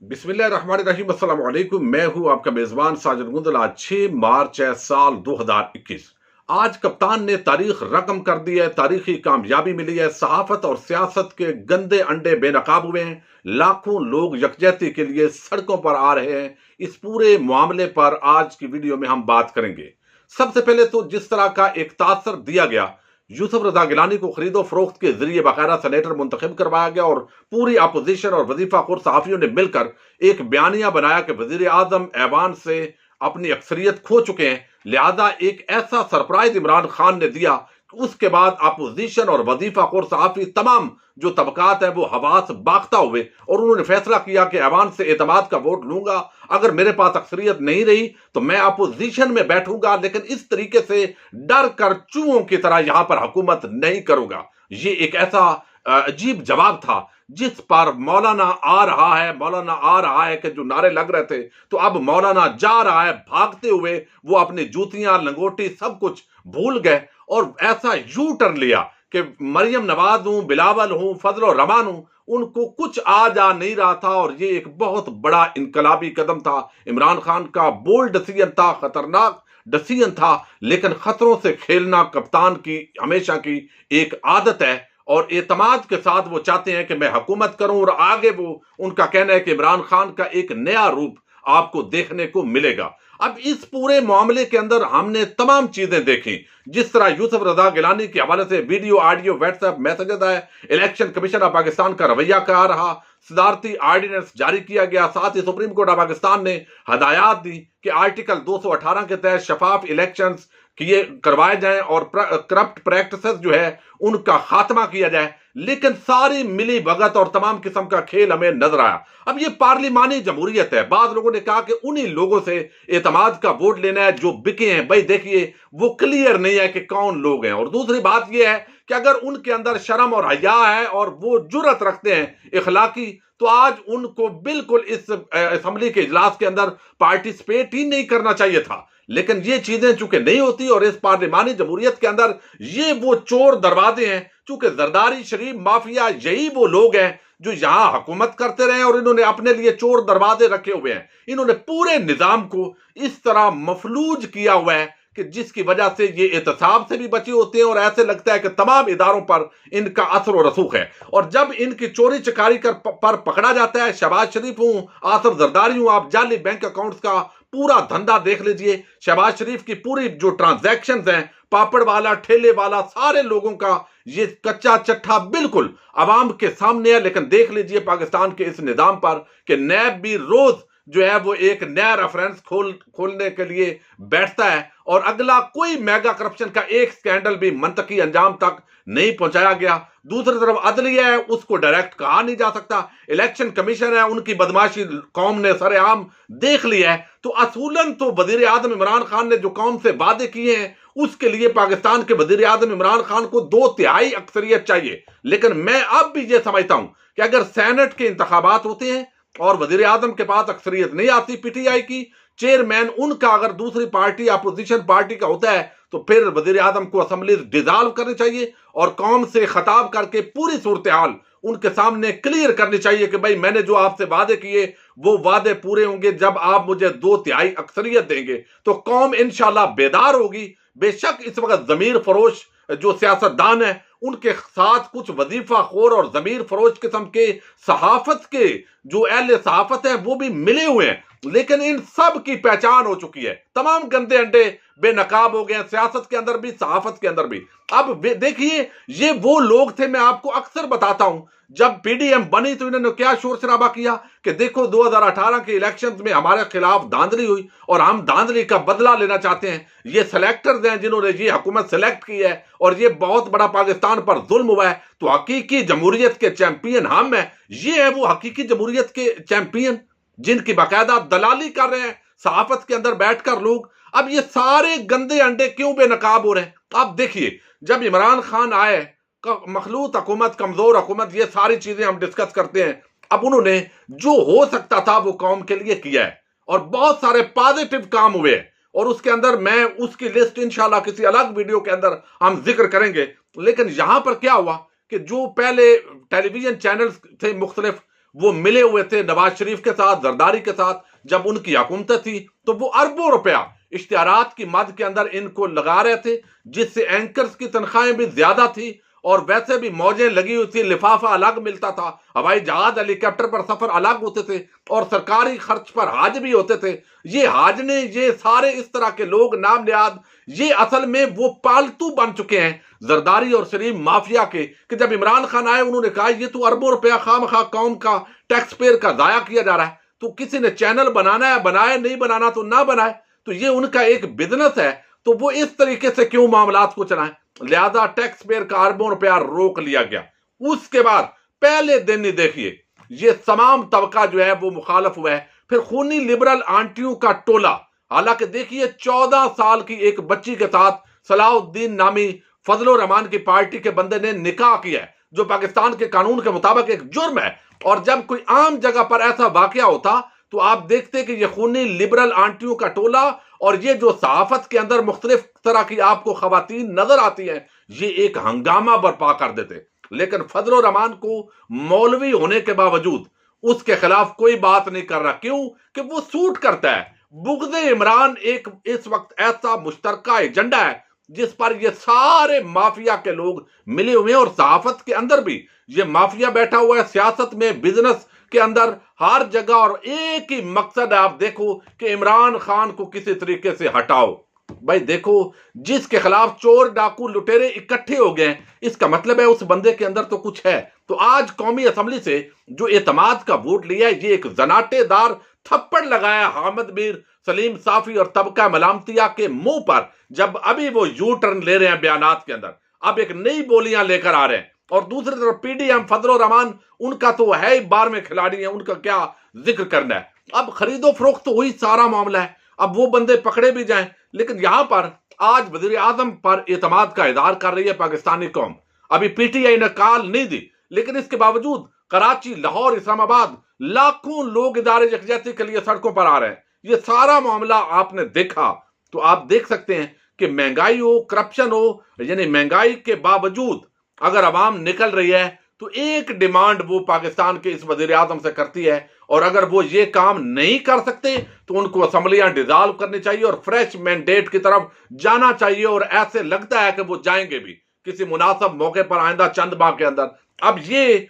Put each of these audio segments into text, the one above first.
बिस्मिल्लाहिर्रहमानिर्रहीम, अस्सलाम वालेकुम। मैं हूं आपका मेजबान साजिद गुंदल। आज 6 मार्च है, साल 2021। आज कप्तान ने तारीख रकम कर दी है, तारीखी कामयाबी मिली है। सहाफत और सियासत के गंदे अंडे बेनकाब हुए हैं। लाखों लोग यकजहती के लिए सड़कों पर आ रहे हैं। इस पूरे मामले पर आज की वीडियो में हम बात करेंगे। सबसे पहले तो जिस तरह का एक तासर दिया गया, यूसुफ रजा गिलानी को खरीदो फरोख्त के जरिए बाकायदा सेनेटर मुंतखब करवाया गया और पूरी अपोजिशन और वजीफा खुर सहाफियों ने मिलकर एक बयानिया बनाया कि वजीर आजम ऐवान से अपनी अक्सरियत खो चुके हैं, लिहाजा एक ऐसा सरप्राइज इमरान खान ने दिया कि उसके बाद अपोजिशन और वजीफा खुर सहाफी तमाम जो तबकात है वो हवास बागता हुए और उन्होंने फैसला किया कि ऐवान से एतमाद का वोट लूंगा। अगर मेरे पास अक्सरियत नहीं रही तो मैं अपोजिशन में बैठूंगा, लेकिन इस तरीके से डर कर चूहों की तरह यहां पर हुकूमत नहीं करूंगा। ये एक ऐसा अजीब जवाब था जिस पर मौलाना आ रहा है कि जो नारे लग रहे थे, तो अब मौलाना जा रहा है भागते हुए। वो अपनी जूतियां लंगोटी सब कुछ भूल गए और ऐसा यू टर्न लिया कि मरियम नवाज हूं, बिलावल हूं, फजल और रमान हूं, उनको कुछ आ जा नहीं रहा था। और ये एक बहुत बड़ा इनकलाबी कदम था। इमरान खान का बोल्ड डिसीजन था, खतरनाक डिसीजन था, लेकिन खतरों से खेलना कप्तान की हमेशा की एक आदत है और एतमाद के साथ वो चाहते हैं कि मैं हुकूमत करूं। और आगे वो उनका कहना है कि इमरान खान का एक नया रूप आपको देखने को मिलेगा। अब इस पूरे मामले के अंदर हमने तमाम चीजें देखी, जिस तरह यूसुफ रजा गिलानी के हवाले से वीडियो, ऑडियो, व्हाट्सएप मैसेजेस आए, इलेक्शन कमीशन ऑफ पाकिस्तान का रवैया क्या रहा, सदारती आर्डिनेंस जारी किया गया, साथ ही सुप्रीम कोर्ट ऑफ पाकिस्तान ने हदायत दी कि आर्टिकल 218 के तहत शफाफ इलेक्शंस किए करवाए जाएं और करप्ट प्रैक्टिसेस जो है उनका खात्मा किया जाए। लेकिन सारी मिली भगत और तमाम किस्म का खेल हमें नजर आया। अब ये पार्लिमानी जमहूरियत है। बाद लोगों ने कहा कि उन्हीं लोगों से एतमाद का वोट लेना है जो बिके हैं। भाई देखिए, वो क्लियर नहीं है कि कौन लोग हैं। और दूसरी बात यह है कि अगर उनके अंदर शर्म और हया है और वो जुर्रत रखते हैं इखलाकी, तो आज उनको बिल्कुल इस असेंबली के इजलास के अंदर पार्टिसिपेट ही नहीं करना चाहिए था। लेकिन ये चीजें चूंकि नहीं होती और इस पार्लिमानी जमहूरियत के अंदर ये वो चोर दरवाजे हैं, चूंकि जरदारी शरीफ माफिया यही वो लोग हैं जो यहां हुकूमत करते रहे और इन्होंने अपने लिए चोर दरवाजे रखे हुए हैं। इन्होंने पूरे निजाम को इस तरह मफलूज किया हुआ है कि जिसकी वजह से ये एहतसाब से भी बचे होते हैं और ऐसे लगता है कि तमाम इदारों पर इनका असर और रसूख है। और जब इनकी चोरी चकारी पर पकड़ा जाता है, शहबाज शरीफ हूं, आसिफ जरदारी हूं, आप जाली बैंक अकाउंट्स का पूरा धंधा देख लीजिए। शहबाज शरीफ की पूरी जो ट्रांजैक्शंस हैं, पापड़ वाला, ठेले वाला, सारे लोगों का ये कच्चा चट्ठा बिल्कुल अवाम के सामने है। लेकिन देख लीजिए पाकिस्तान के इस निजाम पर कि नैब भी रोज जो है वो एक नया रेफरेंस खोलने के लिए बैठता है और अगला कोई मेगा करप्शन का एक स्कैंडल भी मंतकी अंजाम तक नहीं पहुंचाया गया। दूसरी तरफ अदलिया है, उसको डायरेक्ट कहा नहीं जा सकता। इलेक्शन कमीशन है, उनकी बदमाशी कौम ने सरेआम देख लिया है। तो असूलन तो वजीर आजम इमरान खान ने जो कौम से वादे किए हैं उसके लिए पाकिस्तान के वजीर आजम इमरान खान को 2/3 अक्सरियत चाहिए। लेकिन मैं अब भी यह समझता हूं कि अगर सेनेट के इंतखाबात होते हैं और वजीर आजम के पास अक्सरियत नहीं आती पीटीआई की, चेयरमैन उनका अगर दूसरी पार्टी अपोजिशन पार्टी का होता है, तो फिर वजीर आजम को असेंबली डिसॉल्व करनी चाहिए और कौम से खिताब करके पूरी सूरत हाल उनके सामने क्लियर करनी चाहिए कि भाई मैंने जो आपसे वादे किए वो वादे पूरे होंगे जब आप मुझे 2/3 अक्सरियत देंगे। तो कौम इंशाल्लाह बेदार होगी। बेशक इस वक्त जमीर फरोश जो सियासतदान है उनके साथ कुछ वजीफा खोर और जमीर फरोश किस्म के सहाफत के जो अहले सहाफत है वो भी मिले हुए हैं, लेकिन इन सब की पहचान हो चुकी है। तमाम गंदे अंडे बेनकाब हो गए, सियासत के अंदर भी, सहाफत के अंदर भी। अब देखिए, ये वो लोग थे, मैं आपको अक्सर बताता हूं, जब पीडीएम बनी तो इन्होंने क्या शोर शराबा किया कि देखो 2018 के इलेक्शंस में हमारे खिलाफ धांधली हुई और हम धांधली का बदला लेना चाहते हैं। ये सिलेक्टर्स हैं जिन्होंने ये हुकूमत सेलेक्ट की है और ये बहुत बड़ा पाकिस्तान पर जुल्म हुआ है। तो हकीकी जमहूरियत के चैंपियन हम हैं। ये है वो हकीकी जमहूरियत के चैंपियन जिनकी बाकायदा दलाली कर रहे हैं सहाफत के अंदर बैठकर लोग। अब ये सारे गंदे अंडे क्यों बेनकाब हो रहे हैं? आप देखिए, जब इमरान खान आए, मखलूत हुकूमत, कमजोर हुकूमत, ये सारी चीजें हम डिस्कस करते हैं। अब उन्होंने जो हो सकता था वो कौम के लिए किया है और बहुत सारे पॉजिटिव काम हुए हैं और उसके अंदर मैं उसकी लिस्ट इंशाल्लाह किसी अलग वीडियो के अंदर हम जिक्र करेंगे। लेकिन यहां पर क्या हुआ कि जो पहले टेलीविजन चैनल्स थे मुख्तलिफ, वो मिले हुए थे नवाज शरीफ के साथ, जरदारी के साथ, जब उनकी हुकूमत थी, तो वो अरबों रुपया इश्तिहारात की मद के अंदर इनको लगा रहे थे, जिससे एंकर्स की तनख्वाहें भी ज्यादा थी और वैसे भी मौजें लगी हुई थी, लिफाफा अलग मिलता था, हवाई जहाज हेलीकॉप्टर पर सफर अलग होते थे और सरकारी खर्च पर हाज भी होते थे। ये हाजने, ये सारे इस तरह के लोग नाम लियाद, ये असल में वो पालतू बन चुके हैं जरदारी और शरीफ माफिया के, कि जब इमरान खान आए उन्होंने कहा ये तो अरबों रुपया खामखा कौम का टैक्स पेयर का जाया किया जा रहा है, तो किसी ने चैनल बनाना है बनाए, नहीं बनाना तो ना बनाए, तो ये उनका एक बिजनेस है, तो वो इस तरीके से क्यों मामलात को चलाएं। लिहाजा टैक्स पेयर का अरबों रुपया रोक लिया गया। उसके बाद पहले दिन ही देखिए ये तमाम तबका जो है वो मुखालफ हुआ है। फिर खूनी लिबरल आंटियों का टोला, हालांकि देखिए 14 साल की एक बच्ची के साथ सलाउद्दीन नामी फजलो रहमान की पार्टी के बंदे ने निकाह किया है, जो पाकिस्तान के कानून के मुताबिक एक जुर्म है। और जब कोई आम जगह पर ऐसा वाकया होता तो आप देखते कि ये खूनी लिबरल आंटियों का टोला और ये जो सहाफत के अंदर मुख्तलिफ तरह की आपको खवातीन नजर आती है, ये एक हंगामा बर्पा कर देते। लेकिन फजलो रहमान को मौलवी होने के बावजूद उसके खिलाफ कोई बात नहीं कर रहा। क्यों? कि वो सूट करता है। बुग़्ज़े इमरान एक इस वक्त ऐसा मुश्तरका एजेंडा है जिस पर ये सारे माफिया के लोग मिले हुए हैं, और सहाफत के अंदर भी ये माफिया बैठा हुआ है, सियासत में, बिजनेस के अंदर, हर जगह, और एक ही मकसद है। आप देखो कि इमरान खान को किसी तरीके से हटाओ। भाई देखो, जिसके खिलाफ चोर डाकू लुटेरे इकट्ठे हो गए, इसका मतलब है उस बंदे के अंदर तो कुछ है। तो आज कौमी असम्बली से जो एतमाद का वोट लिया, ये एक जनाटेदार थप्पड़ लगाया हामिद मीर, सलीम साफी और तबका मलामतिया के मुंह पर, जब अभी वो यू टर्न ले रहे हैं बयानात के अंदर, अब एक नई बोलियां लेकर आ रहे हैं। और दूसरी तरफ पीडीएम फजलो रहमान, उनका तो है ही 12वें खिलाड़ी है, उनका क्या जिक्र करना है। अब खरीदो फरोख्त तो वही सारा मामला है, अब वो बंदे पकड़े भी जाएं। लेकिन यहां पर आज वजीर आजम पर एतमाद का इजहार कर रही है पाकिस्तानी कौम। अभी पीटीआई ने कॉल नहीं दी, लेकिन इसके बावजूद कराची, लाहौर, इस्लामाबाद लाखों लोग इदारे यकजहती के लिए सड़कों पर आ रहे हैं। ये सारा मामला आपने देखा तो आप देख सकते हैं कि महंगाई हो, करप्शन हो, यानी महंगाई के बावजूद अगर अवाम निकल रही है तो एक डिमांड वो पाकिस्तान के इस वजीर आजम से करती है, और अगर वो ये काम नहीं कर सकते तो उनको असम्बलियां डिसॉल्व करनी चाहिए और फ्रेश मैंडेट की तरफ जाना चाहिए। और ऐसे लगता है कि वो जाएंगे भी किसी मुनासिब मौके पर आइंदा चंद माह के अंदर। अब ये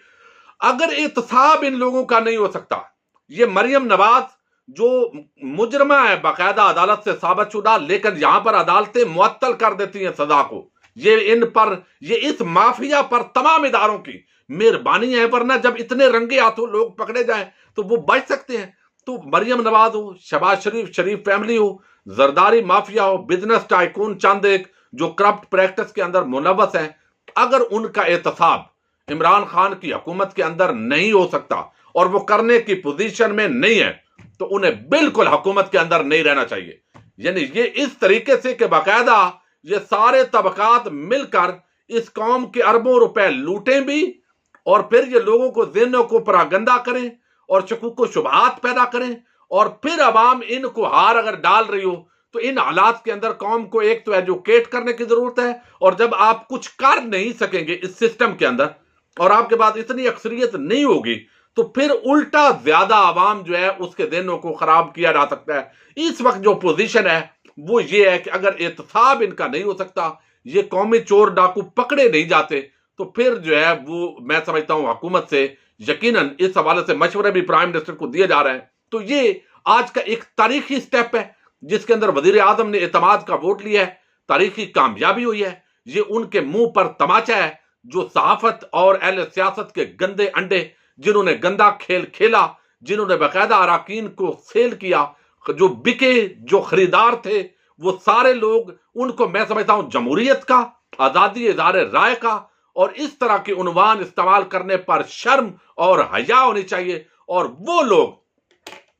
अगर एहतसाब इन लोगों का नहीं हो सकता, ये मरियम नवाज जो मुजरमा है बाकायदा अदालत से साबित शुदा, लेकिन यहां पर अदालतें मुअत्तल कर देती हैं सजा को, ये इन पर, ये इस माफिया पर तमाम इदारों की मेहरबानी है। वरना जब इतने रंगे हाथों लोग पकड़े जाएं तो वो बच सकते हैं। तो मरियम नवाज हो, शहबाज शरीफ, शरीफ फैमिली हो, जरदारी माफिया हो, बिजनेस टाइकून चंद एक जो करप्ट प्रैक्टिस के अंदर मुलव्वस हैं, अगर उनका एहतसाब इमरान खान की हुकूमत के अंदर नहीं हो सकता और वो करने की पोजीशन में नहीं है, तो उन्हें बिल्कुल हुकूमत के अंदर नहीं रहना चाहिए। यानी ये इस तरीके से कि बाकायदा ये सारे तबकात मिलकर इस कौम के अरबों रुपए लूटें भी, और फिर ये लोगों को ज़हनों को परागंदा करें और शकूक को शुबहात पैदा करें, और फिर अवाम इनको हार अगर डाल रही हो तो इन हालात के अंदर कौम को एक तो एजुकेट करने की जरूरत है, और जब आप कुछ कर नहीं सकेंगे इस सिस्टम के अंदर और आपके पास इतनी अक्सरियत नहीं होगी, तो फिर उल्टा ज्यादा आवाम जो है उसके दिनों को खराब किया जा सकता है। इस वक्त जो पोजीशन है वो ये है कि अगर एहतसाब इनका नहीं हो सकता, ये कौमी चोर डाकू पकड़े नहीं जाते, तो फिर जो है वो मैं समझता हूं हुकूमत से यकीनन इस हवाले से मशवरे भी प्राइम मिनिस्टर को दिए जा रहे हैं। तो ये आज का एक तारीखी स्टेप है जिसके अंदर वजीर आजम ने एतमाद का वोट लिया है, तारीखी कामयाबी हुई है। ये उनके मुंह पर तमाचा है जो सहाफत और अहले सियासत के गंदे अंडे, जिन्होंने गंदा खेल खेला, जिन्होंने बाकायदा अराकीन को सेल किया, जो बिके, जो खरीदार थे, वो सारे लोग, उनको मैं समझता हूं जमहूरियत का, आजादी इज़हार राय का और इस तरह के उन्वान इस्तेमाल करने पर शर्म और हया होनी चाहिए। और वो लोग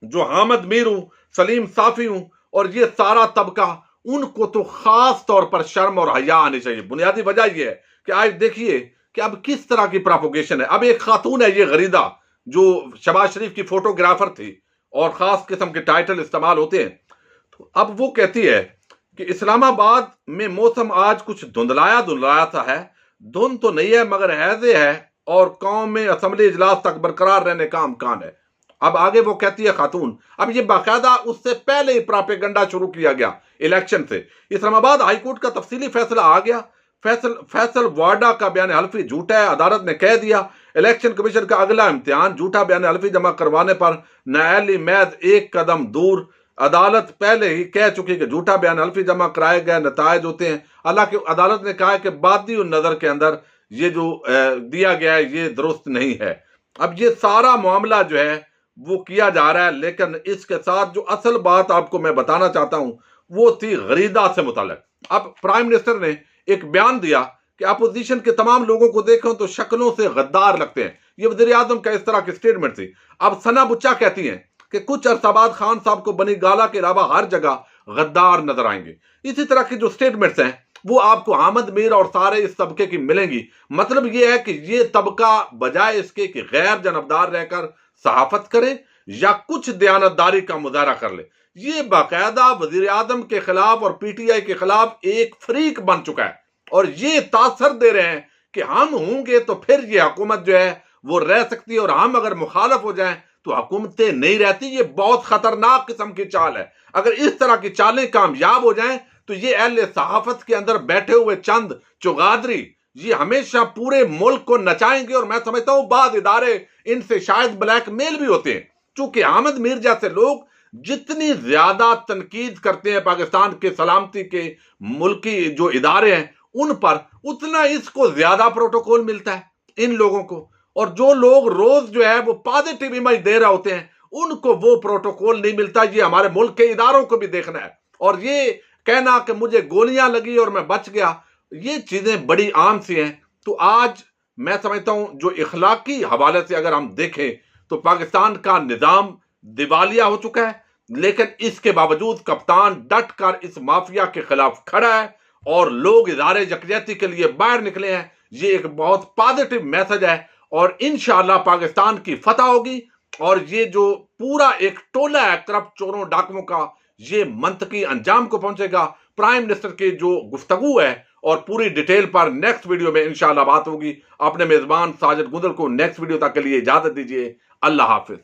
जो हामिद मीर हूं, सलीम साफी हूं और ये सारा तबका, उनको तो खास तौर पर शर्म और हया आनी चाहिए। बुनियादी वजह यह है कि आज देखिए कि अब किस तरह की प्रोपोगेशन है। अब एक खातून है, ये गरीदा, जो शहबाज शरीफ की फोटोग्राफर थी और खास किस्म के टाइटल इस्तेमाल होते हैं, तो अब वो कहती है कि इस्लामाबाद में मौसम आज कुछ धुंधलाया धुंधलाया सा है, धुंध तो नहीं है मगर हैजे है और कौम में असम्बली इजलास तक बरकरार रहने का अमकान है। अब आगे वो कहती है खातून, अब ये बाकायदा उससे पहले ही प्रोपेगेंडा शुरू किया गया इलेक्शन से। इस्लामाबाद हाईकोर्ट का तफसीली फैसला आ गया। फैसल वाडा का बयान हल्फी झूठा है, अदालत ने कह दिया। इलेक्शन कमीशन का अगला इम्तिहान झूठा बयान हल्फी जमा करवाने पर न्यायालय महज एक कदम दूर। अदालत पहले ही कह चुकी कि झूठा बयान हल्फी जमा कराए गए नतायज होते हैं। हालांकि अदालत ने कहा है कि बादी नजर के अंदर ये जो दिया गया है ये दुरुस्त नहीं है। अब ये सारा मामला जो है वो किया जा रहा है, लेकिन इसके साथ जो असल बात आपको मैं बताना चाहता हूं वो थी गरीदा से मुताल्लिक। अब प्राइम मिनिस्टर ने एक बयान दिया कि अपोजिशन के तमाम लोगों को देखो तो शक्लों से गद्दार लगते हैं। ये वज़ीर आज़म का इस तरह की स्टेटमेंट थी। अब सना बुच्चा कहती हैं कि कुछ अरसा बाद खान साहब को बनी गाला के अलावा हर जगह गद्दार नजर आएंगे। इसी तरह की जो स्टेटमेंट्स हैं वो आपको अहमद मीर और सारे इस तबके की मिलेंगी। मतलब ये है कि ये तबका बजाय इसके कि गैर जनबदार रहकर सहाफत करे या कुछ दयानतदारी का मुजाहरा कर ले, ये बाकायदा वजीर आजम के खिलाफ और पीटीआई के खिलाफ एक फ्रीक बन चुका है। और ये तासर दे रहे हैं कि हम होंगे तो फिर ये हुकूमत जो है वो रह सकती है, और हम अगर मुखालफ हो जाएं तो हुकूमतें नहीं रहती। ये बहुत खतरनाक किस्म की चाल है। अगर इस तरह की चालें कामयाब हो जाएं तो ये अहले सहाफत के अंदर बैठे हुए चंद चुगादरी ये हमेशा पूरे मुल्क को नचाएंगे। और मैं समझता हूं बाद इदारे इनसे शायद ब्लैकमेल भी होते हैं, चूंकि अहमद मीर जैसे लोग जितनी ज्यादा तनकीद करते हैं पाकिस्तान के सलामती के मुल्की जो इदारे हैं उन पर, उतना इसको ज्यादा प्रोटोकॉल मिलता है इन लोगों को। और जो लोग रोज जो है वो पॉजिटिव इमेज दे रहे होते हैं उनको वो प्रोटोकॉल नहीं मिलता। ये हमारे मुल्क के इदारों को भी देखना है। और ये कहना कि मुझे गोलियां लगी और मैं बच गया, ये चीजें बड़ी आम सी हैं। तो आज मैं समझता हूं जो इखलाकी हवाले से अगर हम देखें तो पाकिस्तान का निजाम दिवालिया हो चुका है, लेकिन इसके बावजूद कप्तान डट कर इस माफिया के खिलाफ खड़ा है और लोग इदारे यकजहती के लिए बाहर निकले हैं। ये एक बहुत पॉजिटिव मैसेज है और इंशाअल्लाह पाकिस्तान की फतह होगी। और ये जो पूरा एक टोला है करप्ट चोरों डाकुओं का, ये मंतकी अंजाम को पहुंचेगा। प्राइम मिनिस्टर की जो गुफ्तगू है और पूरी डिटेल पर नेक्स्ट वीडियो में इंशाअल्लाह बात होगी। अपने मेजबान साजिद गुंदल को नेक्स्ट वीडियो तक के लिए इजाजत दीजिए। अल्लाह हाफिज।